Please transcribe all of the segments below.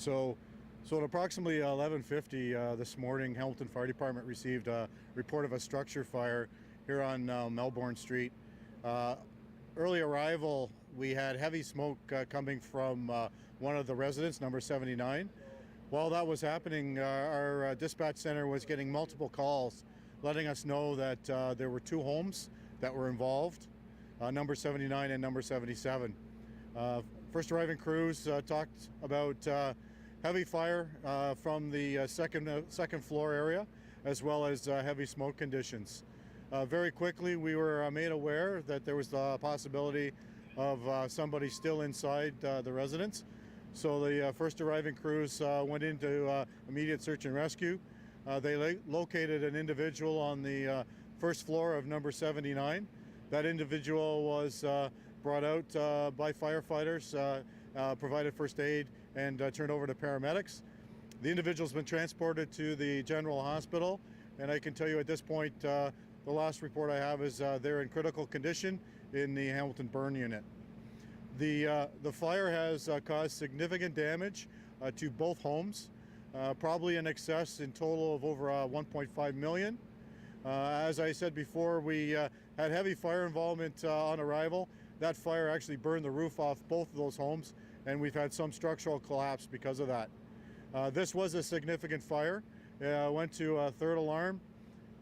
So at approximately 11:50 this morning, Hamilton Fire Department received a report of a structure fire here on Melbourne Street. Early arrival, we had heavy smoke coming from one of the residents, number 79. While that was happening, our dispatch center was getting multiple calls letting us know that there were two homes that were involved, number 79 and number 77. First arriving crews talked about heavy fire from the second floor area, as well as heavy smoke conditions. Very quickly, we were made aware that there was the possibility of somebody still inside the residence. So the first arriving crews went into immediate search and rescue. They located an individual on the first floor of number 79. That individual was brought out by firefighters, provided first aid, and turned over to paramedics. The individual's been transported to the general hospital, and I can tell you at this point, the last report I have is they're in critical condition in the Hamilton burn unit. The fire has caused significant damage to both homes, probably in excess in total of over 1.5 million. As I said before, we had heavy fire involvement on arrival. That fire actually burned the roof off both of those homes, and we've had some structural collapse because of that. This was a significant fire. Went to third alarm.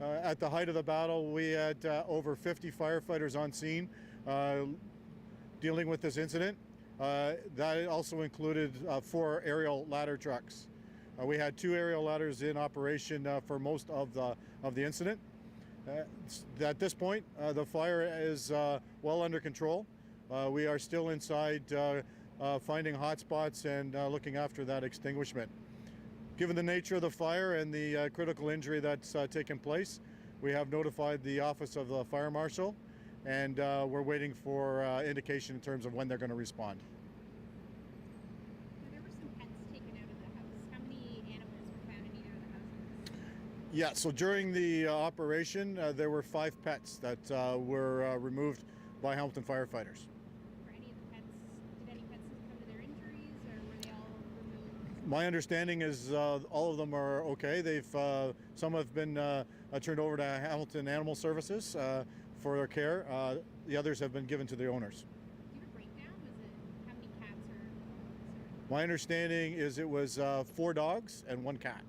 At the height of the battle, we had over 50 firefighters on scene dealing with this incident. That also included 4 aerial ladder trucks. We had 2 aerial ladders in operation for most of the incident. At this point, the fire is well under control. We are still inside finding hot spots and looking after that extinguishment. Given the nature of the fire and the critical injury that's taken place, we have notified the Office of the Fire Marshal, and we're waiting for indication in terms of when they're going to respond. There were some pets taken out of the house. How many animals were found in either of the houses? Yeah, so during the operation, there were 5 pets that were removed by Hamilton firefighters. Were any of the pets, did any pets succumb to their injuries, or were they all removed? My understanding is all of them are okay. Some have been turned over to Hamilton Animal Services for their care. The others have been given to the owners. Do you have a breakdown? Was it how many cats or dogs? My understanding is it was 4 dogs and 1 cat.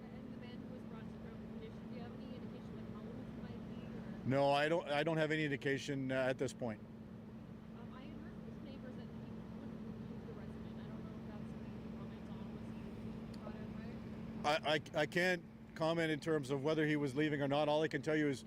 And the man who was brought to critical condition, do you have any indication of how old he might be? Or? No, I don't have any indication at this point. I had heard from his neighbors that he wouldn't leave the resident. I don't know if that's something you can comment on. Was he caught out fire? I can't comment in terms of whether he was leaving or not. All I can tell you is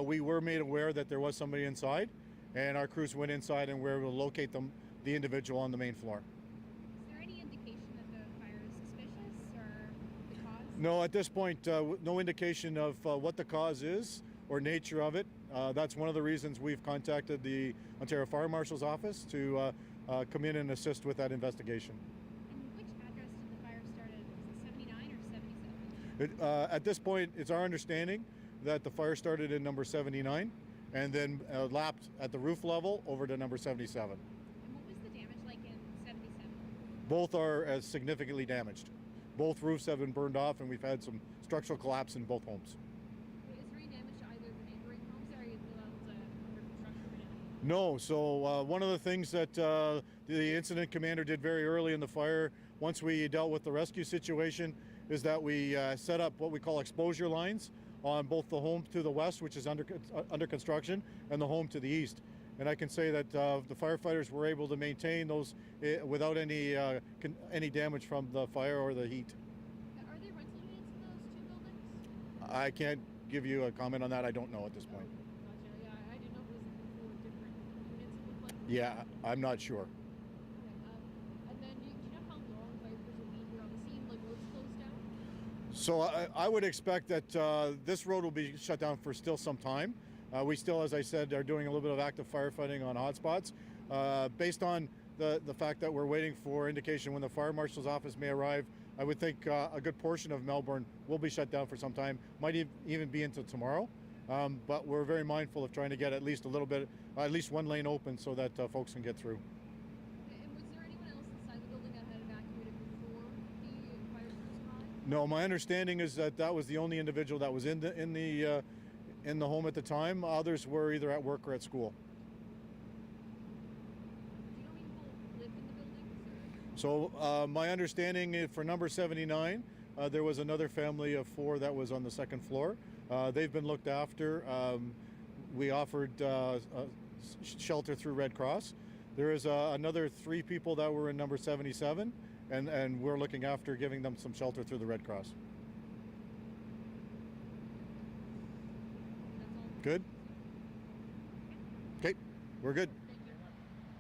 we were made aware that there was somebody inside, and our crews went inside and were able to locate the individual on the main floor. Is there any indication that the fire is suspicious or the cause? No, at this point, no indication of what the cause is or nature of it. That's one of the reasons we've contacted the Ontario Fire Marshal's office to come in and assist with that investigation. And which address did the fire start at? Was it 79 or 77? At this point, it's our understanding that the fire started in number 79 and then lapped at the roof level over to number 77. And what was the damage like in 77? Both are significantly damaged. Both roofs have been burned off, and we've had some structural collapse in both homes. Is there any damage to either of the neighboring homes, or are you under construction? No, so one of the things that the incident commander did very early in the fire, once we dealt with the rescue situation, is that we set up what we call exposure lines on both the home to the west, which is under construction, and the home to the east. And I can say that the firefighters were able to maintain those without any damage from the fire or the heat. Are there rental units in those 2 buildings? I can't give you a comment on that. I don't know at this point. Gotcha. Yeah, I didn't know if it was 4 different units it looked like. Yeah, I'm not sure. Okay, and then do you know how long firefighters will be here on the scene? Like, roads closed down? So I would expect that this road will be shut down for still some time. We still, as I said, are doing a little bit of active firefighting on hotspots. Based on the fact that we're waiting for indication when the fire marshal's office may arrive, I would think a good portion of Melbourne will be shut down for some time, might even be into tomorrow. But we're very mindful of trying to get at least a little bit, at least one lane open so that folks can get through. And was there anyone else inside the building that had evacuated No, my understanding is that that was the only individual that was in the home at the time. Others were either at work or at school. Do you know people live in the buildings? Or? So my understanding for number 79, there was another family of 4 that was on the second floor. They've been looked after. We offered shelter through Red Cross. There is another 3 people that were in number 77, and we're looking after giving them some shelter through the Red Cross. That's all. Good? Okay, we're good.